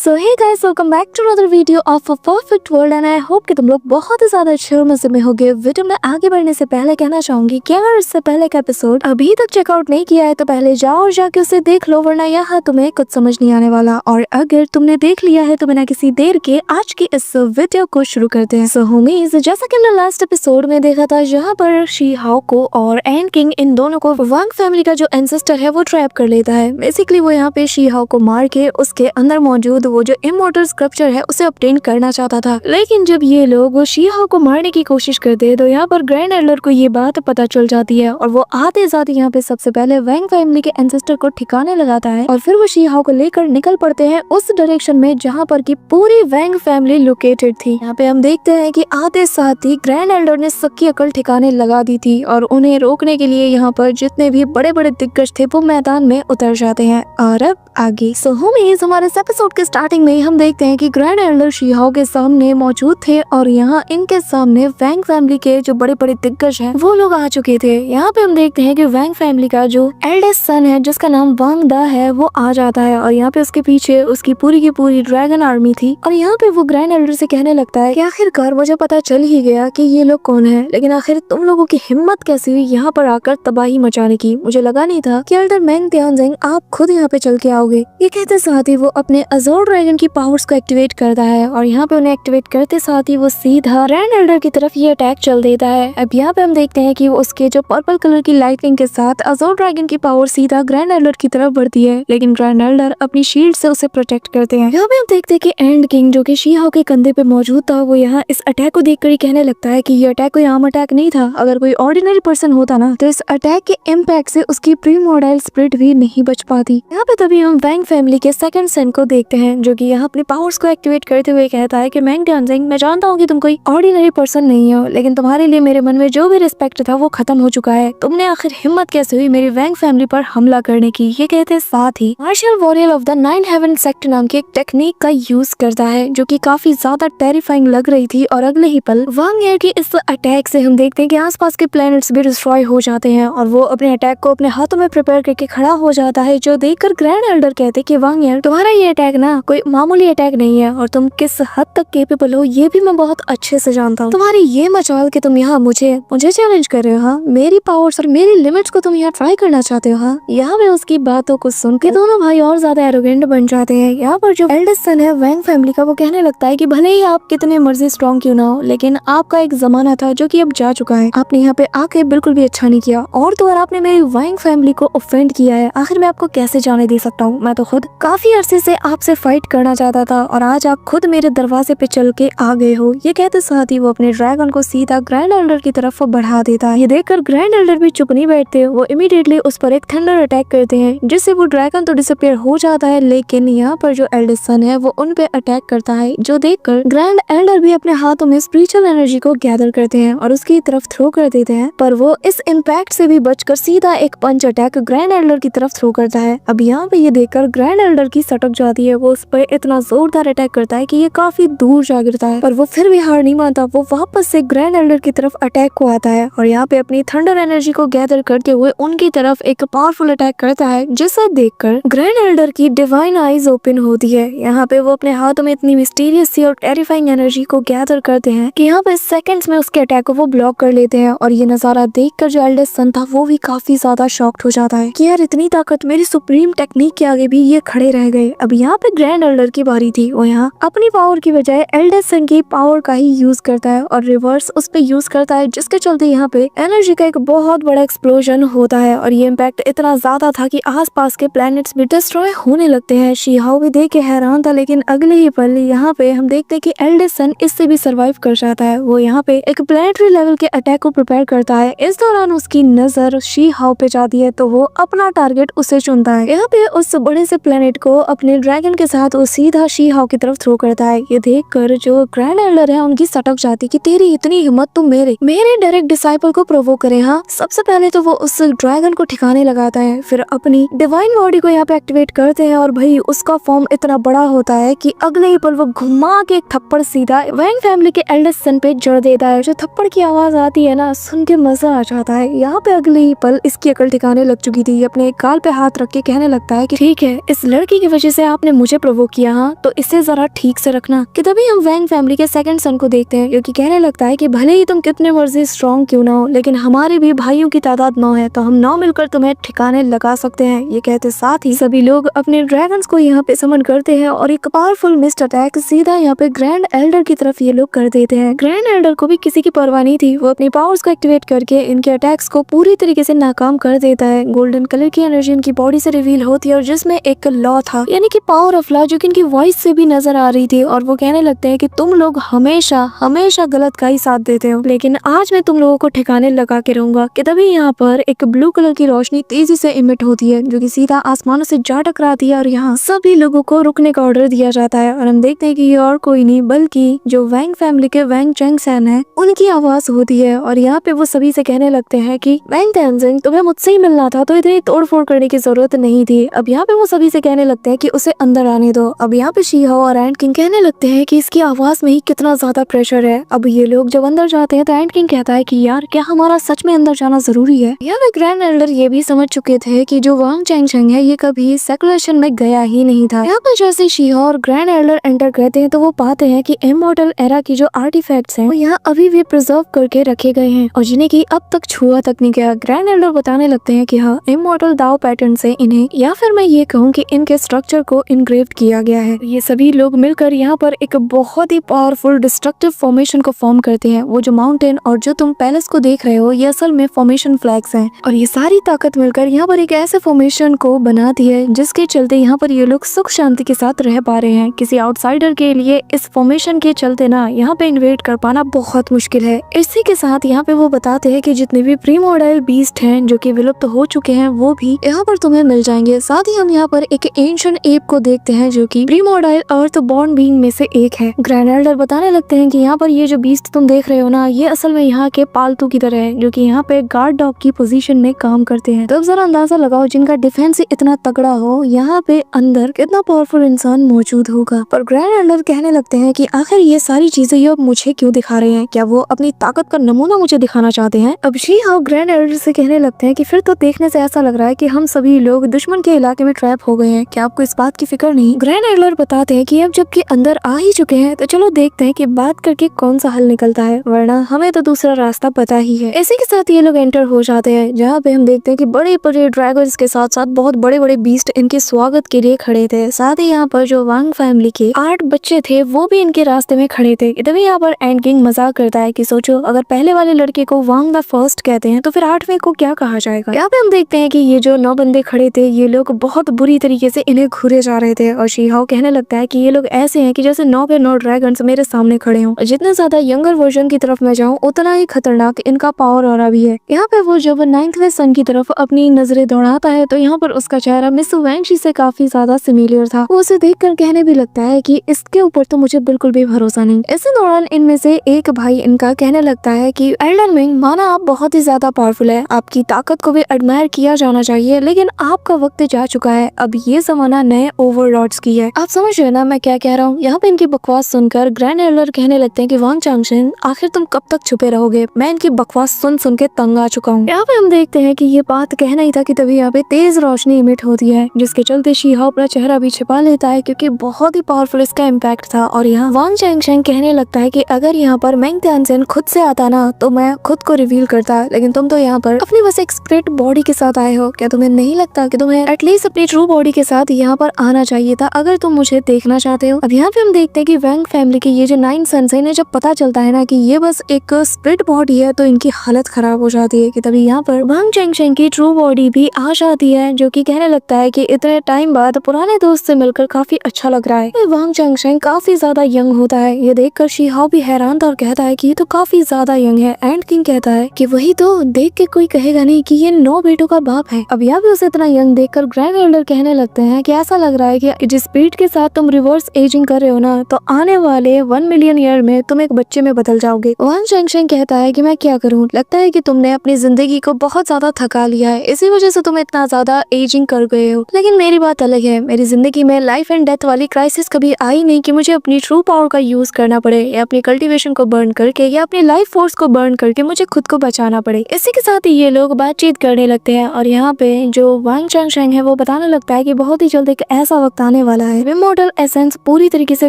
So hey guys, welcome back to another video of a perfect world and I hope कि तुम लोग बहुत ही ज्यादा अच्छे और मजे में होगे। वीडियो में आगे बढ़ने से पहले कहना चाहूंगी कि अगर इससे पहले का एपिसोड अभी तक चेकआउट नहीं किया है तो पहले जाओ और जाके उसे देख लो, वरना यहाँ तुम्हें कुछ समझ नहीं आने वाला। और अगर तुमने देख लिया है तो बिना किसी देर के आज की इस वीडियो को शुरू करते हैं। सो होमीज, जैसा कि हमने लास्ट एपिसोड में देखा था जहाँ पर शी हाओ को और एंड किंग इन दोनों को वांग फैमिली का जो एंसेस्टर है वो ट्रैप कर लेता है। बेसिकली वो यहाँ पे शी हाओ को मार के उसके अंदर मौजूद वो जो इमॉर्टल स्क्रप्चर है उसे ऑब्टेन करना चाहता था। लेकिन जब ये लोग वो शी हाओ को मारने की कोशिश करते हैं तो यहाँ पर ग्रैंड एल्डर को ये बात पता चल जाती है और वो आते जाते यहाँ पे सबसे पहले वांग फैमिली के एंसेस्टर को ठिकाने लगाता है और फिर वो शी हाओ को लेकर निकल पड़ते हैं उस डायरेक्शन में जहाँ पर की पूरी वांग फैमिली लोकेटेड थी। यहाँ पे हम देखते हैं कि आते साथ ही ग्रैंड एल्डर ने सबकी अकल ठिकाने लगा दी थी और उन्हें रोकने के लिए यहाँ पर जितने भी बड़े बड़े दिग्गज थे वो मैदान में उतर जाते हैं। और अब आगे सो होमीज, हमारे इस एपिसोड के स्टार्टिंग में हम देखते हैं कि ग्रैंड एल्डर शी हाओ के सामने मौजूद थे और यहाँ इनके सामने वांग फैमिली के जो बड़े बड़े दिग्गज हैं वो लोग आ चुके थे। यहाँ पे हम देखते हैं कि वांग फैमिली का जो एल्डेस्ट सन है जिसका नाम वांग दा है वो आ जाता है और यहाँ पे उसके पीछे उसकी पूरी की पूरी ड्रैगन आर्मी थी। और यहाँ पे वो ग्रैंड एल्डर से कहने लगता है कि आखिरकार मुझे पता चल ही गया कि ये लोग कौन है, लेकिन आखिर तुम लोगों की हिम्मत कैसी हुई यहाँ पर आकर तबाही मचाने की। मुझे लगा नहीं था कि एल्डर मैंग त्यानजिंग आप खुद यहाँ पे चल के आओगे। ये कहते साथ ही वो अपने अज़ोर ड्रैगन की पावर्स को एक्टिवेट करता है और यहाँ पे उन्हें एक्टिवेट करते साथ ही वो सीधा ग्रैंड एल्डर की तरफ ये अटैक चल देता है। अब यहाँ पे हम देखते हैं कि उसके जो पर्पल कलर की लाइटनिंग के साथ अज़ोर ड्रैगन की पावर सीधा ग्रैंड एल्डर की तरफ बढ़ती है, लेकिन ग्रैंड एल्डर अपनी शील्ड से उसे प्रोटेक्ट करते हैं। यहाँ पे हम देखते हैं कि एंड किंग जो कि शी हाओ के कंधे पे मौजूद था वो यहाँ इस अटैक को देखकर ही कहने लगता है कि ये अटैक कोई आम अटैक नहीं था। अगर कोई ऑर्डिनरी पर्सन होता ना तो इस अटैक के इम्पैक्ट से उसकी प्रीमोर्टाइल स्पिरिट भी नहीं बच पाती। यहाँ पे तभी हम वांग फैमिली के सेकंड सन को देखते हैं जो कि यहाँ अपनी पावर्स को एक्टिवेट करते हुए कहता है कि मैंग त्यानजिंग, मैं जानता हूँ कि तुम कोई ऑर्डिनरी पर्सन नहीं हो, लेकिन तुम्हारे लिए मेरे मन में जो भी रिस्पेक्ट था वो खत्म हो चुका है। तुमने आखिर हिम्मत कैसे हुई मेरी वांग फैमिली पर हमला करने की। ये कहते साथ ही martial warrior of the 9 heaven sect नाम की एक टेक्निक का यूज करता है जो कि काफी ज्यादा टेरिफाइंग लग रही थी। और अगले ही पल वांग एयर की इस अटैक से हम देखते हैं कि आसपास के प्लैनेट्स भी डिस्ट्रॉय हो जाते हैं और वो अपने अटैक को अपने हाथों में प्रिपेयर करके खड़ा हो जाता है, जो देखकर ग्रैंड एल्डर कहते कि वांग एयर, तुम्हारा ये अटैक ना कोई मामूली अटैक नहीं है और तुम किस हद तक केपेबल हो ये भी मैं बहुत अच्छे से जानता हूँ। तुम्हारी ये मचाल कि तुम यहाँ मुझे चैलेंज कर रहे हो, हाँ मेरी पावर्स और मेरी लिमिट्स को तुम यहाँ ट्राई करना चाहते हो। हाँ, यहाँ पे उसकी बातों को सुन के दोनों भाई और ज्यादा एरोगेंट बन जाते हैं। यहाँ पर जो एल्डेस्ट सन है वांग फैमिली का वो कहने लगता है कि भले ही आप कितने मर्जी स्ट्रॉन्ग क्यों ना हो, लेकिन आपका एक जमाना था जो कि अब जा चुका है। आपने यहाँ पे आके बिल्कुल भी अच्छा नहीं किया और तो और आपने मेरी वांग फैमिली को ऑफेंड किया है। आखिर मैं आपको कैसे जाने दे सकता हूँ? मैं तो खुद काफी अरसे से आपसे फाइट करना चाहता था और आज आप खुद मेरे दरवाजे पे चल के आ गए हो। ये कहते साथ ही वो अपने ड्रैगन को सीधा ग्रैंड एल्डर की तरफ बढ़ा देता है। ये देखकर ग्रैंड एल्डर भी चुप नहीं बैठते, वो इमीडिएटली उस पर एक थंडर अटैक करते हैं जिससे वो ड्रैगन तो डिसअपीयर हो जाता है, लेकिन यहाँ पर जो एल्डेस्ट सन है वो उन पे अटैक करता है, जो देखकर ग्रैंड एल्डर भी अपने हाथों में स्पिरिचुअल एनर्जी को गैदर करते हैं और उसकी तरफ थ्रो कर देते हैं। पर वो इस इम्पैक्ट से भी बचकर सीधा एक पंच अटैक ग्रैंड एल्डर की तरफ थ्रो करता है। अब यहाँ पे ये देखकर ग्रैंड एल्डर की सटक जाती है, वो उस पर इतना जोरदार अटैक करता है कि ये काफी दूर जा गिरता है, पर वो फिर भी हार नहीं मानता। वो वापस से ग्रैंड एल्डर की तरफ अटैक को आता है और यहाँ पे अपनी थंडर एनर्जी को गैदर करते हुए उनकी तरफ एक पावरफुल अटैक करता है, जिसे देखकर ग्रैंड एल्डर की डिवाइन आईज ओपन होती है। यहाँ पे वो अपने हाथों में इतनी मिस्टीरियस सी और टेरिफाइंग एनर्जी को गैदर करते हैं कि यहाँ पे सेकंड्स में उसके अटैक को वो ब्लॉक कर लेते हैं। और ये नजारा देखकर जो एल्डेस्ट सन था वो भी काफी ज्यादा शॉक्ड हो जाता है कि यार इतनी ताकत मेरी सुप्रीम टेक्निक के आगे भी ये खड़े रह गए। अब यहाँ पे ग्रैंड एल्डर की बारी थी, वो यहाँ अपनी पावर की बजाय एल्डेस्ट सन की पावर का ही यूज करता है और रिवर्स उस पे यूज करता है, जिसके चलते यहाँ पे एनर्जी का एक बहुत बड़ा एक्सप्लोजन होता है और ये इम्पैक्ट इतना ज्यादा था कि आसपास के प्लैनेट्स भी डिस्ट्रॉय होने लगते हैं। शी हाओ भी देख के हैरान था, लेकिन अगले ही पल यहाँ पे हम देखते हैं कि एल्डेस्ट सन इससे भी सर्वाइव कर जाता है। वो यहाँ पे एक प्लैनेटरी लेवल के अटैक को प्रिपेयर करता है। इस दौरान उसकी नजर शी हाओ पे जाती है तो वो अपना टारगेट उसे चुनता है। यहाँ पे उस बड़े से प्लैनेट को अपने ड्रैगन के साथ वो सीधा शी हाओ की तरफ थ्रो करता है। ये देख कर जो ग्रैंड एल्डर है उनकी सटक जाती कि तेरी इतनी हिम्मत तुम मेरे डायरेक्ट डिसाइपल को प्रोवोक करे। हाँ, सबसे पहले तो वो उस ड्रैगन को ठिकाने लगाता है, फिर अपनी डिवाइन बॉडी को यहाँ पे एक्टिवेट करते हैं और भाई उसका फॉर्म इतना बड़ा होता है कि अगले ही पल वो घुमा के एक थप्पड़ सीधा वांग फैमिली के एल्डेस्ट सन पे जड़ देता है। जो थप्पड़ की आवाज आती है ना, सुन के मजा आ जाता है। यहाँ पे अगले ही पल इसकी अकल ठिकाने लग चुकी थी। अपने गाल पे हाथ रख के कहने लगता है कि ठीक है, इस लड़की की वजह से आपने मुझे प्रोवोक किया, हाँ, तो इसे जरा ठीक से रखना। कि तभी हम वैंग फैमिली के सेकंड सन को देखते हैं, जो कि कहने लगता है कि भले ही तुम कितने मर्जी स्ट्रॉन्ग क्यों ना हो, लेकिन हमारे भी भाइयों की तादाद 9 है, तो हम 9 मिलकर तुम्हें ठिकाने लगा सकते हैं। ये कहते साथ ही सभी लोग अपने ड्रैगन्स को यहाँ पे समन करते हैं और एक पावरफुल मिस्ट अटैक सीधा यहाँ पे ग्रैंड एल्डर की तरफ ये लोग कर देते हैं। ग्रैंड एल्डर को भी किसी की परवाह नहीं थी, वो अपनी पावर्स को एक्टिवेट करके इनके अटैक्स को पूरी तरीके से नाकाम कर देता है। गोल्डन कलर की एनर्जी इनकी बॉडी से रिवील होती है और जिसमें एक लॉ था, यानी कि पावर ऑफ लॉ, जो कि इनकी वॉइस से भी नजर आ रही थी। और वो कहने लगते हैं कि तुम लोग हमेशा हमेशा गलत का ही साथ देते हो, लेकिन आज मैं तुम लोगों को ठिकाने लगा के रहूंगा। कि तभी यहाँ पर एक ब्लू कलर की रोशनी तेजी से इमिट होती है, जो कि सीधा आसमानों से जा टकराती है और यहाँ सभी लोगों को रुकने का ऑर्डर दिया जाता है। और हम देखते हैं कि ये और कोई नहीं बल्कि जो वैंग फैमिली के वैंग चैंगसन है, उनकी आवाज होती है। और यहाँ पे वो सभी से कहने लगते हैं कि वैंग तेनजिंग, तुम्हें मुझसे ही मिलना था, तो इतनी तोड़फोड़ करने की जरूरत नहीं थी। अब यहाँ पे वो सभी से कहने लगते हैं कि उसे अंदर आने दो। अब यहाँ पे शी-हो और एंड किंग कहने लगते हैं कि इसकी आवाज में ही कितना ज्यादा प्रेशर है। अब ये लोग जब अंदर जाते हैं तो एंड किंग कहता है कि यार क्या हमारा सच में अंदर जाना जरूरी है। यहाँ पे ग्रैंड एल्डर ये भी समझ चुके थे कि जो वांग चैंगशेंग है ये कभी सेकुलेशन में गया ही नहीं था। यहाँ पर जैसे शी-हो और ग्रैंड एल्डर एंटर करते हैं तो वो पाते हैं कि इमॉर्टल एरा की जो आर्टिफैक्ट्स हैं वो यहाँ अभी भी प्रिजर्व करके रखे गए हैं और जिन्हें की अब तक छुआ तक नहीं गया। ग्रैंड एल्डर बताने लगते हैं कि हाँ, इमॉर्टल दाव पैटर्न से इन्हें, या फिर मैं ये कहूँ कि इनके स्ट्रक्चर को इनग्रेव्ड किया गया है। ये सभी लोग मिलकर यहाँ पर एक बहुत ही पावरफुल डिस्ट्रक्टिव फॉर्मेशन को फॉर्म करते हैं। वो जो माउंटेन और जो तुम पैलेस को देख रहे हो ये असल में फॉर्मेशन फ्लैग्स हैं और ये सारी ताकत मिलकर यहाँ पर एक ऐसे फॉर्मेशन को बनाती है जिसके चलते यहाँ पर ये लोग सुख शांति के साथ रह पा रहे हैं। किसी आउटसाइडर के लिए इस फॉर्मेशन के चलते ना यहाँ पे इन्वेड कर पाना बहुत मुश्किल है। इसी के साथ यहाँ पे वो बताते हैं कि जितने भी प्रीमोर्टाइल बीस्ट हैं जो कि विलुप्त हो चुके हैं वो भी यहाँ पर तुम्हें मिल जाएंगे। साथ ही हम यहाँ पर एक एंशिएंट एप को देखते हैं जो कि प्रीमोर्टाइल अर्थ बॉर्न बीइंग में से एक है। ग्रैंड एल्डर बताने लगते हैं कि यहाँ पर ये जो बीस्ट तुम देख रहे हो ना, ये असल में यहाँ के पालतू की तरह है जो कि यहाँ पे गार्ड डॉग की पोजीशन में काम करते हैं। तो अब जरा अंदाजा लगाओ जिनका डिफेंस इतना तगड़ा हो यहाँ पे अंदर कितना पावरफुल इंसान मौजूद होगा। पर ग्रैंड एल्डर कहने लगते हैं कि आखिर ये सारी चीजें ये अब मुझे क्यों दिखा रहे हैं, क्या वो अपनी ताकत का नमूना मुझे दिखाना चाहते हैं। अब शी-हो ग्रैंड एल्डर से कहने लगते हैं कि फिर तो देखने से ऐसा लग रहा है कि हम सभी लोग दुश्मन के इलाके में ट्रैप हो गए हैं, क्या आपको इस बात की फिक्र नहीं। ग्रैंड एल्डर बताते हैं कि अब जबकि अंदर आ ही चुके हैं तो चलो देखते हैं कि बात करके कौन सा हल निकलता है, वरना हमें तो दूसरा रास्ता पता ही है। इसी के साथ ये लोग एंटर हो जाते हैं जहाँ पे हम देखते हैं कि बड़े बड़े ड्रैगन्स के साथ साथ बहुत बड़े बड़े बीस्ट इनके स्वागत के लिए खड़े थे। साथ ही यहाँ पर जो वांग फैमिली के 8 बच्चे थे वो भी इनके रास्ते में खड़े थे। तभी यहाँ पर एंड किंग मजाक करता है कि सोचो अगर पहले वाले लड़के को वांग द फर्स्ट कहते हैं तो फिर 8वें को क्या कहा जाएगा। यहाँ पे हम देखते हैं कि ये जो 9 बंदे खड़े थे ये लोग बहुत बुरी तरीके से इन्हें घूरे जा रहे थे और शी-हो कहने लगता है कि ये लोग ऐसे हैं कि जैसे 9 के 9 ड्रैगन्स मेरे सामने खड़े हों। जितने ज्यादा यंगर वर्जन की तरफ मैं जाऊँ उतना ही खतरनाक इनका पावर और भी है। यहाँ पे वो जब 9वें सन की तरफ अपनी नजरें दौड़ाता है तो यहाँ पर उसका चेहरा मिस वैंगशी से काफी ज्यादा सिमिलर था। वो उसे देखकर कहने भी लगता है कि इसके ऊपर तो मुझे बिल्कुल भी भरोसा नहीं। इसी दौरान इनमें से एक भाई इनका कहने लगता है कि एल्डर मिंग, माना आप बहुत ही ज्यादा पावरफुल है, आपकी ताकत को भी एडमायर किया जाना चाहिए, लेकिन आपका वक्त जा चुका है। अब ये जमाना नए ओवरलॉर्ड्स की है। आप समझ रहे ना मैं क्या कह रहा हूँ। यहाँ पे इनकी बकवास सुनकर ग्रैंड एल्डर कहने लगते हैं कि वांग चैंगशेन, आखिर तुम कब तक छुपे रहोगे, मैं इनकी बकवास सुन सुन के तंग आ चुका हूँ। यहाँ पे हम देखते हैं कि ये बात कहना ही था कि तभी यहाँ पे तेज रोशनी इमिट होती है जिसके चलते शी-हो अपना चेहरा भी छिपा लेता है क्योंकि बहुत ही पावरफुल इसका इम्पैक्ट था। और यहाँ वांग चैंगशेन कहने लगता है कि अगर यहाँ पर मैंग तेनजिन खुद से आता ना तो मैं खुद को रिवील करता, लेकिन तुम तो यहाँ पर अपनी बस एक स्प्लिट बॉडी के साथ आए हो। क्या तुम्हें नहीं लगता कि तुम्हें एटलीस्ट अपनी ट्रू बॉडी के साथ यहाँ पर आना चाहिए था अगर तुम मुझे देखना चाहते हो। अब यहाँ पे हम देखते हैं कि वैंग फैमिली के ये जो 9 सन्स है इन्हें जब पता चलता है ना कि ये बस एक स्प्लिट बॉडी है तो इनकी हालत खराब हो जाती है। कि तभी यहाँ पर वांग चैंगशेन की ट्रू बॉडी भी आ जाती है जो कि कहने लगता है कि इतने टाइम बाद पुराने दोस्त से मिलकर काफी अच्छा लग रहा है। वांग चैंगशेन काफी ज्यादा यंग होता है। ये देखकर शी-हो भी हैरान था और कहता है कि ये तो काफी ज्यादा यंग है। एंड किंग कहता है कि वही तो, देख के कोई कहेगा नहीं कि ये 9 बेटों का बाप है। अब यहाँ भी उसे इतना यंग देखकर ग्रैंड एल्डर कहने लगते हैं कि ऐसा लग रहा है कि जिस स्पीड के साथ तुम रिवर्स एजिंग कर रहे हो ना तो आने वाले 1 मिलियन ईयर में तुम एक बच्चे में बदल जाओगे। वांग चैंगशेन कहता है कि मैं क्या करूँ, लगता है कि तुमने अपनी जिंदगी को बहुत ज्यादा थका लिया है, इसी वजह से तुम इतना ज्यादा एजिंग कर गए हो। लेकिन मेरी बात अलग है, मेरी जिंदगी में लाइफ एंड डेथ वाली क्राइसिस कभी आई नहीं कि मुझे अपनी ट्रू पावर का यूज करना पड़े या अपनी कल्टीवेशन को बर्न करके या अपनी लाइफ फोर्स को बर्न करके मुझे खुद को बचाना पड़े। इसी के साथ ही ये लोग बातचीत करने लगते हैं और यहाँ पे जो वांग चैंगशेन है वो बता बताने लगता है कि बहुत ही जल्द एक ऐसा वक्त आने वाला है इमॉर्टल एसेंस पूरी तरीके से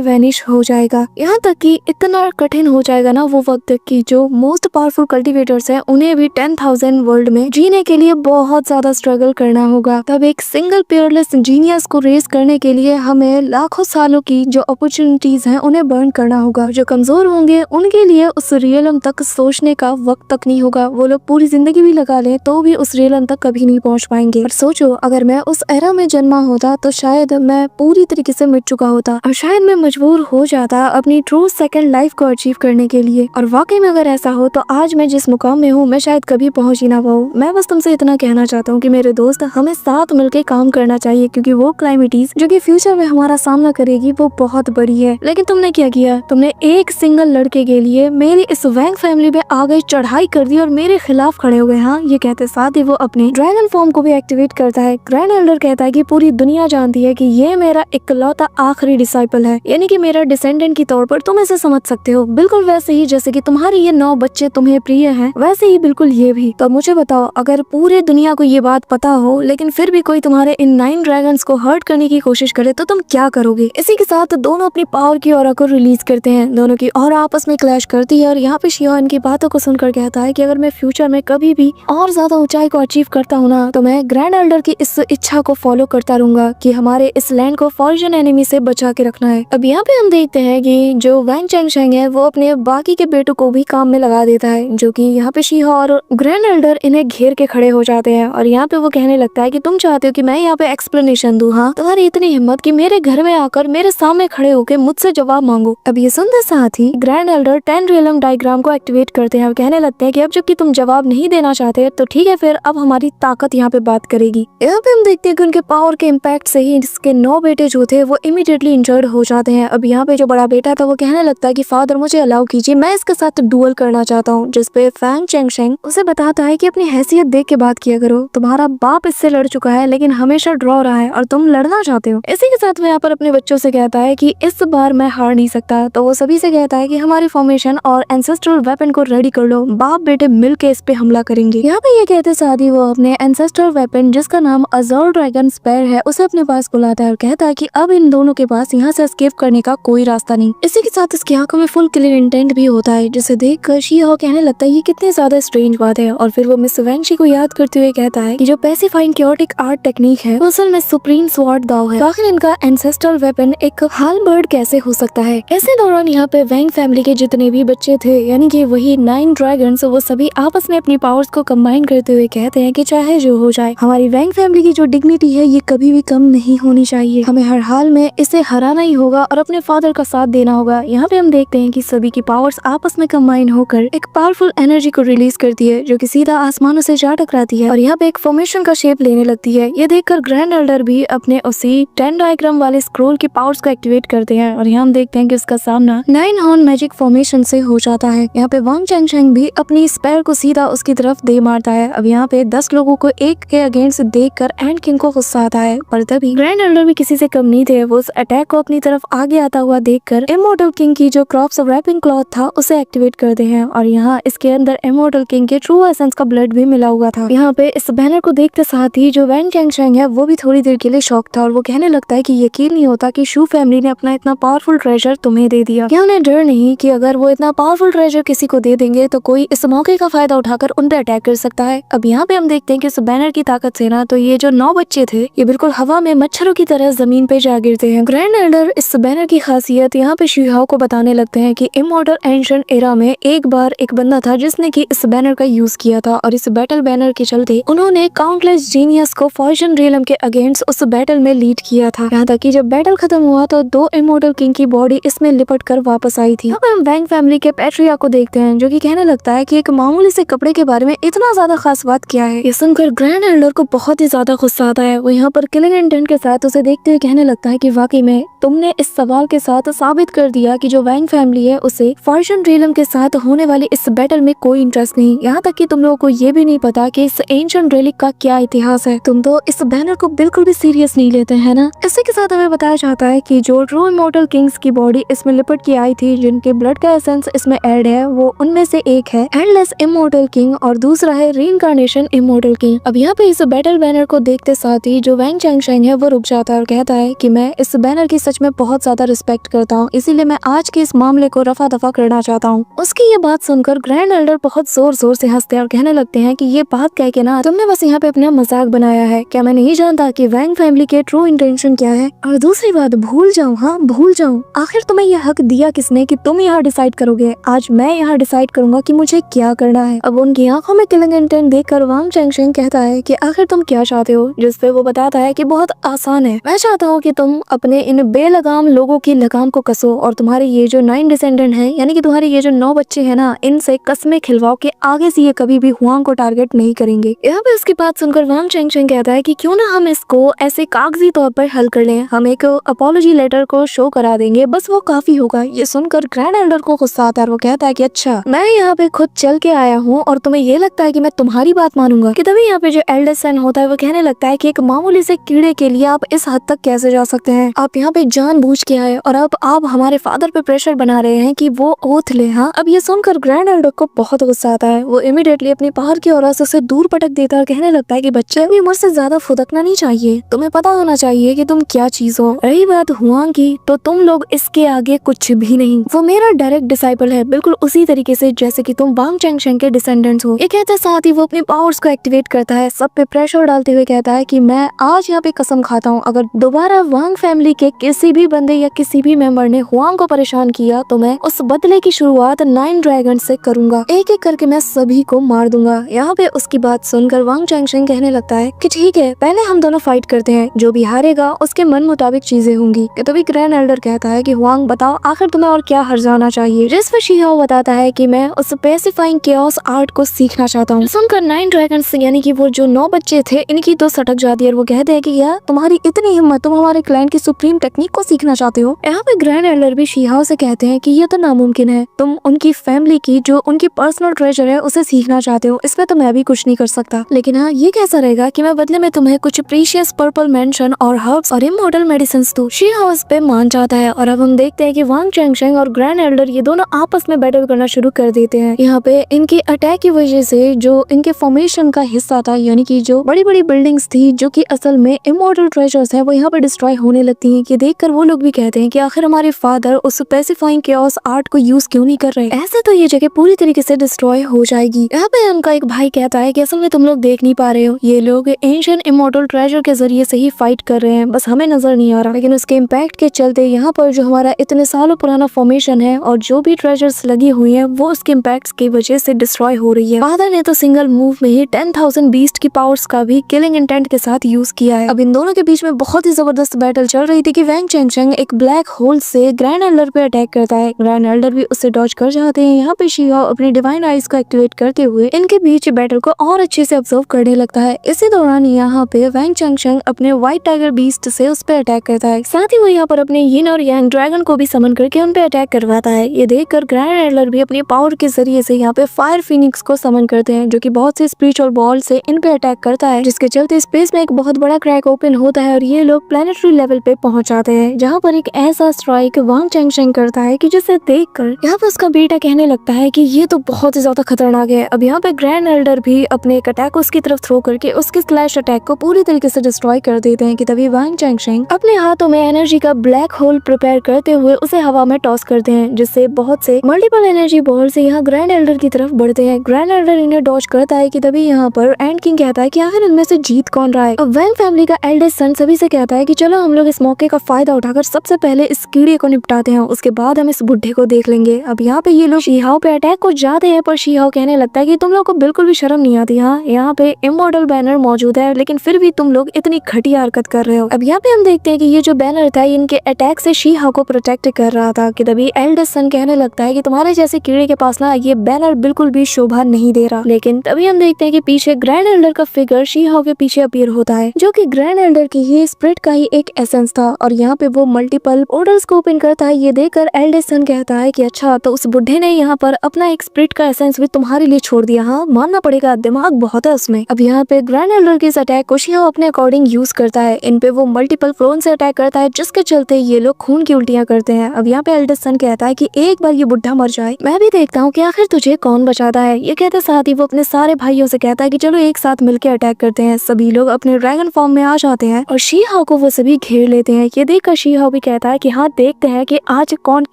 वैनिश हो जाएगा। यहाँ तक कि इतना कठिन हो जाएगा ना वो वक्त कि जो मोस्ट पावरफुल कल्टिवेटर्स हैं उन्हें भी 10,000 वर्ल्ड में जीने के लिए बहुत ज्यादा स्ट्रगल करना होगा। तब एक सिंगल पेयरलेस जीनियस को रेस करने के लिए हमें लाखों सालों की जो अपॉर्चुनिटीज हैं उन्हें बर्न करना होगा। जो कमजोर होंगे उनके लिए उस रियलम तक सोचने का वक्त तक नहीं होगा। वो लोग पूरी जिंदगी भी लगा लें तो भी उस रियलम तक कभी नहीं पहुंच पाएंगे। और सोचो अगर मैं उस एरा में जन्मा होता तो शायद मैं पूरी तरीके से मिट चुका होता और शायद मैं मजबूर हो जाता अपनी ट्रू सेकंड लाइफ को अचीव करने के लिए। और वाकई में अगर ऐसा हो तो आज मैं जिस मुकाम में हूँ मैं शायद कभी पहुंच ही ना पाऊँ। मैं बस तुमसे इतना कहना चाहता हूँ कि मेरे दोस्त हमें साथ मिलकर काम करना चाहिए, क्योंकि वो क्लाइमेटीज जो कि फ्यूचर में हमारा सामना करेगी वो बहुत बड़ी है। लेकिन तुमने क्या किया, तुमने एक सिंगल लड़के के लिए मेरी इस वैंग फैमिली पे आ गई, चढ़ाई कर दी और मेरे खिलाफ खड़े हो गए। हाँ, ये कहते साथ ही वो अपने ड्रैगन फॉर्म को भी एक्टिवेट करता है। ग्रैंड एल्डर कहता है कि पूरी दुनिया जानती है कि ये मेरा इकलौता आखिरी डिसाइपल है, यानी कि मेरा डिसेंडेंट के तौर पर तुम इसे समझ सकते हो। बिल्कुल वैसे ही जैसे कि तुम्हारे ये 9 बच्चे तुम्हें प्रिय हैं, वैसे ही बिल्कुल ये भी। तो मुझे बताओ, अगर पूरे दुनिया को ये बात पता हो लेकिन फिर भी कोई तुम्हारे इन 9 ड्रैगन्स को हर्ट करने की कोशिश करे तो तुम क्या करोगे। इसी के साथ दोनों अपनी पावर की ऑरा को रिलीज करते हैं। दोनों की ऑरा आपस में क्लैश करती है और यहाँ पे शियो इनकी बातों को सुनकर कहता है कि अगर मैं फ्यूचर में कभी भी और ज्यादा ऊंचाई को अचीव करता हूँ ना तो मैं ग्रैंड एल्डर की इस इच्छा को फॉलो करता रहूंगा कि हमारे इस लैंड को फॉर्जन एनिमी से बचा के रखना है। अब यहाँ पे हम देखते हैं कि जो वैंग चैंगशेंग है वो अपने बाकी के बेटों को भी काम में लगा देता है, जो कि यहाँ पे शिहो और ग्रैंड एल्डर इन्हें घेर के खड़े हो जाते हैं। और यहाँ पे वो कहने लगता है कि तुम चाहते हो कि मैं यहाँ पे एक्सप्लेनेशन दूं, हाँ तुम्हारी इतनी हिम्मत कि मेरे घर में आकर मेरे सामने खड़े होकर मुझसे जवाब मांगो। अब ये सुनते साथ ही ग्रैंड एल्डर 10 रियलम डायग्राम को एक्टिवेट करते हैं और कहने लगते हैं कि अब जबकि तुम जवाब नहीं देना चाहते तो ठीक है, फिर अब हमारी ताकत यहाँ पे बात करेगी। यहाँ पे हम देखते हैं कि उनके पावर के इम्पैक्ट से ही इसके 9 बेटे जो थे वो इमीडिएटली इंजर्ड हो जाते हैं। अब यहाँ पे जो बड़ा बेटा था वो कहने लगता है कि फादर मुझे अलाउ कीजिए, मैं इसके साथ डुअल करना चाहता हूँ। जिसपे फैंग चैंगशेंग उसे बताता है कि अपनी हैसियत देख के बात किया करो, तुम्हारा बाप इससे लड़ चुका है लेकिन हमेशा ड्रॉ रहा है और तुम लड़ना चाहते हो। इसी के साथ वो यहाँ पर अपने बच्चों से कहता है कि इस बार मैं हार नहीं सकता। तो वो सभी से कहता है कि हमारी फॉर्मेशन और एंसेस्ट्रल वेपन को रेडी कर लो, बाप बेटे मिल के इस पे हमला करेंगे। यहाँ पे ये कहते साथ ही वो अपने एंसेस्ट्रल वेपन जिसका नाम अज़ोर ड्रैगन स्पेयर है उसे अपने पास बुलाता है और कहता है कि अब इन दोनों के पास यहाँ से एस्केप करने का कोई रास्ता नहीं। इसी के साथ इसकी आंखों में फुल क्लियर इंटेंट भी होता है, जिसे देख कर शिहो कहने लगता है ये कितनी ज्यादा स्ट्रेंज बात है। और फिर वो मिस वैंगशी को याद करते हुए कहता है कि जो पैसिफाइंग क्योटिक आर्ट टेक्निक है वो असल में सुप्रीम स्वॉर्ड दाव है, आखिर इनका एंसेस्ट्रल वेपन एक हालबर्ड कैसे हो सकता है। ऐसे दौरान यहाँ पे वैंग फैमिली के जितने भी बच्चे थे यानी कि वही 9 ड्रैगन्स, वो सभी आपस में अपनी पावर्स को कंबाइन करते हुए कहते हैं कि चाहे जो हो जाए हमारी वैंग फैमिली की जो डिग्निटी है ये कभी भी कम नहीं होनी चाहिए, हमें हर हाल में इसे हराना ही होगा और अपने फादर का साथ देना होगा। यहाँ पे हम देखते हैं कि सभी की पावर्स आपस में कंबाइन होकर एक पावरफुल एनर्जी को रिलीज करती है जो कि सीधा आसमानों से जा टकराती है और यहाँ पे एक फॉर्मेशन का शेप लेने लगती है। ये देखकर ग्रैंड एल्डर भी अपने उसी 10 डायग्राम वाले स्क्रोल की पावर्स को एक्टिवेट करते हैं और यहाँ हम देखते हैं कि उसका सामना 9 हॉर्न मैजिक फॉर्मेशन से हो जाता है। यहाँ पे वांग चैंगशेंग भी अपनी स्पेयर को सीधा उसकी तरफ दे मारता है। अब यहाँ पे 10 लोगों को एक के अगेंस्ट देखकर एंड किंग को गुस्सा आता है, पर तभी ग्रैंड एल्डर भी किसी से कम नहीं थे। वो उस अटैक को अपनी तरफ आगे आता हुआ देखकर इमॉर्टल किंग की जो क्रॉप्स रैपिंग क्लॉथ था उसे एक्टिवेट करते हैं और यहाँ इसके अंदर इमॉर्टल किंग के ट्रू एसेंस का ब्लड भी मिला हुआ था। यहाँ पे इस बैनर को देखते साथ ही जो वैंग चैंगशेंग है वो भी थोड़ी देर के लिए शॉक था और वो कहने लगता है कि यकीन नहीं होता कि शू फैमिली ने अपना इतना पावरफुल ट्रेजर तुम्हें दे दिया। क्या उन्हें डर नहीं कि अगर वो इतना पावरफुल ट्रेजर किसी को दे देंगे तो कोई इस मौके का फायदा उठाकर उन पे अटैक कर सकता है। अब यहाँ पे हम देखते हैं कि इस बैनर की ताकत से ना तो ये जो 9 बच्चे थे ये बिल्कुल हवा में मच्छरों की तरह जमीन पे जा गिरते हैं। ग्रैंड एल्डर इस बैनर की खासियत यहाँ पे शिहो को बताने लगते हैं कि इमॉर्टल एंशिएंट एरा में एक बार एक बंदा था जिसने कि इस बैनर का यूज किया था और इस बैटल बैनर के चलते उन्होंने काउंटलेस जीनियस को फॉर्जन रियलम के अगेंस्ट उस बैटल में लीड किया था। यहाँ तक कि जब बैटल खत्म हुआ तो 2 इमॉर्टल किंग की बॉडी इसमें लिपट कर वापस आई थी। अब हम वैंग फैमिली के पैट्रिया को देखते हैं जो कि कहने लगता है कि एक मामूली से कपड़े के बारे में इतना ज्यादा खास बात क्या है। ये सुनकर ग्रैंड एल्डर को बहुत ही ज्यादा गुस्सा आता है। वो यहाँ पर किलिंग इंटेंट के साथ उसे देखते हुए कहने लगता है कि वाकई में तुमने इस सवाल के साथ साबित कर दिया कि जो वैंग फैमिली है उसे फॉर्जन रियलम के साथ होने वाली इस बैटल में कोई इंटरेस्ट नहीं। यहाँ तक कि तुम लोगों को ये भी नहीं पता कि इस एंशिएंट रेलिक का क्या इतिहास है। तुम तो इस बैनर को बिल्कुल भी सीरियस नहीं लेते हैं ना। इसी के साथ हमें बताया जाता है कि जो ट्रू इमॉर्टल किंग्स की बॉडी इसमें लिपट के आई थी, जिनके ब्लड का एसेंस इसमें ऐड है, वो उनमें से एक है एंडलेस इमॉर्टल किंग और दूसरा है रीइंकार्नेशन इमॉर्टल किंग। अब यहाँ पे इस बैटल बैनर को देखते साथ साथ ही जो वैंग चैंगशेंग है वो रुक जाता है और कहता है कि मैं इस बैनर की सच में बहुत ज्यादा रिस्पेक्ट करता हूँ, इसीलिए मैं आज के इस मामले को रफा दफा करना चाहता हूँ। उसकी ये बात सुनकर ग्रैंड एल्डर बहुत जोर जोर से हंसते हैं और कहने लगते हैं कि ये बात कह के ना तुमने बस यहाँ पे अपना मजाक बनाया है, क्या मैं नहीं जानता कि वैंग फैमिली के ट्रू इंटेंशन क्या है। और दूसरी बात, भूल जाऊँ, हाँ भूल जाऊँ, आखिर तुम्हें यह हक दिया किसने कि तुम यहाँ डिसाइड करोगे। आज मैं यहाँ डिसाइड करूंगा कि मुझे क्या करना है। अब उनकी आंखों में किलिंग इंटेंट देखकर वांग चैंगशेंग कहता है कि आखिर तुम क्या चाहते हो, जिसपे वो बताता है कि बहुत आसान है, मैं चाहता हूँ कि तुम अपने इन बेलगाम लोगों की लगाम को कसो और तुम्हारे ये जो 9 डिसेंडेंट हैं, यानी कि तुम्हारे ये जो 9 बच्चे हैं ना, इनसे कस्में खिलवाओ कि आगे से ये कभी भी हुआंग को टारगेट नहीं करेंगे। यहाँ पे उसकी बात सुनकर वांग चैंगशेंग कहता है कि क्यों ना हम इसको ऐसे कागजी तौर पर हल कर लें, हम एक अपॉलॉजी लेटर को शो करा देंगे, बस वो काफी होगा। ये सुनकर ग्रैंड एल्डर को गुस्सा आता है और वो कहता है कि अच्छा, मैं यहाँ पे खुद चल के आया हूँ और तुम्हें ये लगता है कि मैं तुम्हारी बात मानूंगा। कि तभी यहाँ पे जो एल्डेस्ट सन होता है वो कहने लगता है कि एक मामूली से कीड़े के लिए आप इस हद तक कैसे जा सकते हैं, आप यहाँ पे जानबूझ के आए और अब आप हमारे फादर पे प्रेशर बना रहे हैं कि वो ओथ ले। हाँ, अब ये सुनकर ग्रैंड एल्डर को बहुत गुस्सा आता है, वो इमीडिएटली अपनी पावर की औरत से उसे दूर पटक देता है और कहने लगता है कि बच्चे, अभी उम्र से ज्यादा फुदकना नहीं चाहिए, तुम्हें पता होना चाहिए कि तुम क्या चीज हो। रही बात हुआंग की, तो तुम लोग इसके आगे कुछ भी नहीं, वो मेरा डायरेक्ट डिसाइपल है, बिल्कुल उसी तरीके से जैसे कि तुम वांग चैंगशेंग के डिसेंडेंट्स हो। ये कहते साथ ही वो अपनी पावर्स को एक्टिवेट करता है, सब पे प्रेशर डालते हुए कहता है कि मैं आज यहाँ पे कसम खाता हूँ, अगर दोबारा वांग फैमिली के किसी भी बंदे या किसी भी मेंबर ने हुआंग को परेशान किया तो मैं उस बदले की शुरुआत 9 ड्रैगन से करूंगा, एक एक करके मैं सभी को मार दूंगा। यहाँ पे उसकी बात सुनकर वांग चैंगशेंग कहने लगता है कि ठीक है, पहले हम दोनों फाइट करते हैं, जो भी हारेगा उसके मन मुताबिक चीजें होंगी। तभी ग्रैंड एल्डर कहता है कि हुआंग बताओ आखिर तुम्हें और क्या हर्ज आना चाहिए। जिस पर शीहाओ बताता है कि मैं उस पेसिफाइंग केओस आर्ट को सीखना चाहता हूँ। सुनकर 9 ड्रैगन्स यानी कि वो जो 9 बच्चे थे, इनकी तो सटक जाती है और वो कहते हैं कि यार तुम्हारी इतनी हिम्मत, तुम हमारे क्लाइंट की सुप्रीम टेक्निक को सीखना चाहते हो। यहाँ पे ग्रैंड एल्डर भी शीहाओ से कहते हैं कि ये तो नामुमकिन है, तुम उनकी फैमिली की जो उनकी पर्सनल ट्रेजर है उसे सीखना चाहते हो, इसमें तो मैं भी कुछ नहीं कर सकता। लेकिन हाँ, ये कैसा रहेगा कि मैं बदले में तुम्हें कुछ प्रीशियस पर्पल मेंशन और हर्ब्स और इमॉर्टल मेडिसिन्स दूं। शीहाओ इस पे मान जाता है और अब हम देखते हैं कि वांग चैंगशेंग और ग्रैंड एल्डर ये दोनों आपस में बैटल करना शुरू कर देते हैं। यहाँ पे इनके अटैक की वजह से जो इनके फॉर्मेशन का हिस्सा था, यानी कि जो बड़ी बड़ी बिल्डिंग्स थी जो कि असल में इमॉर्टल ट्रेजर्स है, वो यहाँ पे डिस्ट्रॉय होने लगती हैं। कि देखकर वो लोग भी कहते हैं कि आखिर हमारे फादर उस पेसिफाइंग केओस आर्ट को यूज क्यों नहीं कर रहे, ऐसे तो ये जगह पूरी तरीके से डिस्ट्रॉय हो जाएगी। यहाँ पे उनका एक भाई कहता है कि असल में तुम लोग देख नहीं पा रहे हो, ये लोग एंशिएंट इमॉर्टल ट्रेजर के जरिए से ही फाइट कर रहे हैं, बस हमें नजर नहीं आ रहा। लेकिन उसके इम्पैक्ट के चलते यहाँ पर जो हमारा इतने सालों पुराना फॉर्मेशन है और जो भी ट्रेजर्स लगी हुई है वो उसके इम्पैक्ट की वजह से डिस्ट्रॉय हो रही है। फादर ने तो सिंगल मूव में ही 10,000 बीस्ट की पावर्स का भी किलिंग इंटेंट के साथ यूज किया है। अब इन दोनों के बीच में बहुत ही जबरदस्त बैटल चल रही थी कि वैंग चैंगशेंग एक ब्लैक होल से ग्रैंड एल्डर पे अटैक करता है, ग्रैंड एल्डर भी उससे डॉज कर जाते हैं। यहाँ पे शीहाओ अपनी डिवाइन आइज को एक्टिवेट करते हुए इनके बीच बैटल को और अच्छे से ऑब्जर्व करने लगता है। इसी दौरान यहाँ पे वैंग चैंगशेंग अपने व्हाइट टाइगर बीस्ट से उस पे अटैक करता है, साथ ही वो यहाँ पर अपने यिन और यांग ड्रैगन को भी समन करके उन पे अटैक करवाता है। ये देखकर ग्रैंड एल्डर भी अपनी पावर के जरिए से यहाँ पे फायर फिनिक्स को समन करते हैं, जो कि बहुत से स्पिरिचुअल बॉल से इन पे अटैक करता है, जिसके चलते स्पेस में एक बहुत बड़ा क्रैक ओपन होता है और ये लोग प्लेनेटरी लेवल पे पहुंच जाते हैं, जहाँ पर एक ऐसा स्ट्राइक वांग चैंगशेंग करता है कि जिसे देखकर यहाँ पे उसका बेटा कहने लगता है कि ये तो बहुत ही ज्यादा खतरनाक है। अब यहाँ पे ग्रैंड एल्डर भी अपने एक अटैक उसकी तरफ थ्रो करके उसके स्लैश अटैक को पूरी तरीके से डिस्ट्रॉय कर देते हैं। कि तभी वांग चैंगशेंग अपने हाथों में एनर्जी का ब्लैक होल प्रिपेयर करते हुए उसे हवा में टॉस करते हैं, जिससे बहुत से मल्टीपल एनर्जी बॉल से यहाँ ग्रैंड एल्डर की तरफ बढ़ते हैं। ग्रैंड एल्डर इन्हें डॉज करता है कि तभी यहाँ पर एंड किंग कहता है कि आखिर इनमें से जीत कौन रहा है। अब वैंग फैमिली का एल्डेस्ट सन सभी से कहता है कि चलो हम लोग इस मौके का फायदा उठाकर सबसे पहले इस कीड़े को निपटाते हैं, उसके बाद हम इस बुढ़े को देख लेंगे। अब यहाँ पे ये लोग शीहाओ पे अटैक को जाते हैं, पर शीहाओ कहने लगता है कि तुम लोग को बिल्कुल भी शर्म नहीं आती। हाँ, यहाँ पे इमॉर्टल बैनर मौजूद है, लेकिन फिर भी तुम लोग इतनी घटिया हरकत कर रहे हो। अब यहाँ पे हम देखते हैं कि ये जो बैनर था इनके अटैक से शीहाओ को प्रोटेक्ट कर रहा था। कि तभी एल्डेस्ट सन कहने लगता है कि तुम्हारे जैसे कीड़े के पास ना ये बैनर बिल्कुल भी शोभा नहीं दे रहा। लेकिन तभी हम देखते हैं कि पीछे ग्रैंड एल्डर का फिगर शीहाओ के पीछे अपीयर होता है, जो कि ग्रैंड एल्डर की ही स्पिरिट का ही एक एसेंस था, और यहाँ पे वो मल्टीपल पोर्टल्स को ओपन करता है। ये देखकर एल्डेस्ट सन कहता है कि अच्छा, तो उस बुढ़े ने यहाँ पर अपना एक स्पिरिट का एसेंस भी तुम्हारे लिए छोड़ दिया। हाँ, मानना पड़ेगा, दिमाग बहुत है उसमें। अब यहाँ पे ग्रैंड एल्डर के इस अटैक को शीहाओ अपने अकॉर्डिंग यूज करता है। इन पे वो मल्टीपल फ्लोन से अटैक करता है, जिसके चलते ये लोग खून की उल्टियां करते हैं। अब यहाँ पे एल्डेस्ट सन कहता है कि एक बार ये बुढ़ा मर जाए, मैं भी देखता हूँ कि आखिर तुझे कौन बचाता है। ये कहते साथ ही वो अपने सारे भाइयों से कहता है कि चलो एक साथ मिलकर अटैक करते हैं। सभी लोग अपने ड्रैगन फॉर्म में आ जाते हैं और शी हाओ को वो सभी घेर लेते हैं। ये देखकर शी हाओ भी कहता है कि हाँ देखते हैं कि आज कौन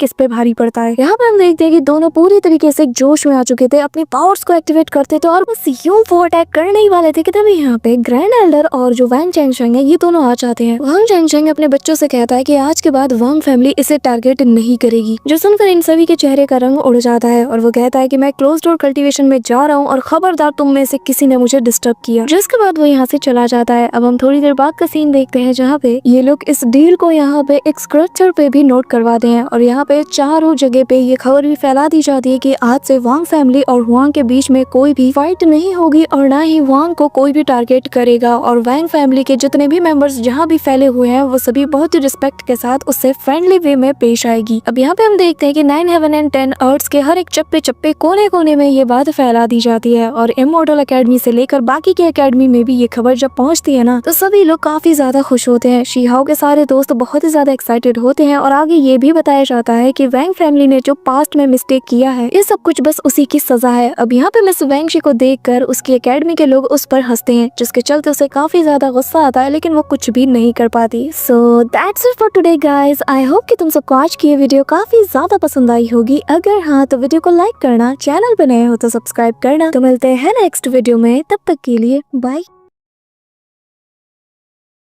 किस पे भारी पड़ता है। यहाँ पे हम देखते हैं कि दोनों पूरी तरीके से जोश में आ चुके थे, अपने पावर्स को एक्टिवेट करते थे और बस यूं वो अटैक करने ही वाले थे कि तभी यहाँ पे ग्रैंड एल्डर और जो वांग चैंगशेंग है ये दोनों आ जाते हैं। वांग चैंगशेंग अपने बच्चों से कहता है कि आज के बाद वांग फैमिली इसे टारगेट नहीं करेगी, जो सुनकर इन सभी के चेहरे का रंग उड़ जाता है और वो कहता है कि मैं क्लोज डोर कल्टीवेशन में जा रहा हूँ और खबरदार तुम में से किसी ने मुझे डिस्टर्ब किया। जिसके बाद वो यहाँ से चला जाता है। अब हम थोड़ी देर बाद का सीन देखते हैं जहाँ पे ये लोग इस डील को यहाँ पे एक स्क्रैचर पे भी नोट करवाते हैं और यहाँ पे चारों जगह पे ये खबर भी फैला दी जाती है कि आज से वांग फैमिली और हुआंग के बीच में कोई भी फाइट नहीं होगी और ना ही वांग को कोई भी टारगेट करेगा और वांग फैमिली के जितने भी मेंबर्स जहाँ भी फैले हुए हैं वो सभी बहुत ही रिस्पेक्ट के साथ उससे फ्रेंडली वे में पेश आएगी। अब यहाँ पे हम देखते हैं कि 9 हेवन एंड 10 अर्थ्स के हर एक चप्पे चप्पे कोने कोने में ये बात फैला दी जाती है और इमॉर्टल एकेडमी से लेकर बाकी के एकेडमी में भी ये खबर जब पहुंचती है ना तो सभी लोग काफी ज्यादा खुश होते हैं। शी हाओ के सारे दोस्त बहुत ही ज्यादा एक्साइटेड होते हैं और आगे ये भी बताया जाता है कि वांग फैमिली ने जो पास्ट में मिस्टेक किया है ये सब कुछ बस उसी की सजा है। अब यहाँ पे मिस वैंगशी को देखकर उसकी एकेडमी के लोग उस पर हंसते हैं जिसके चलते उसे काफी ज्यादा गुस्सा आता है लेकिन वो कुछ भी नहीं कर पाती। So that's it for today guys. I hope कि तुम सबको आज की ये वीडियो काफी ज्यादा पसंद आई होगी। अगर हाँ तो वीडियो को लाइक करना, चैनल पे नए हो तो सब्सक्राइब करना। तो मिलते हैं नेक्स्ट वीडियो में, तब तक के लिए बाय।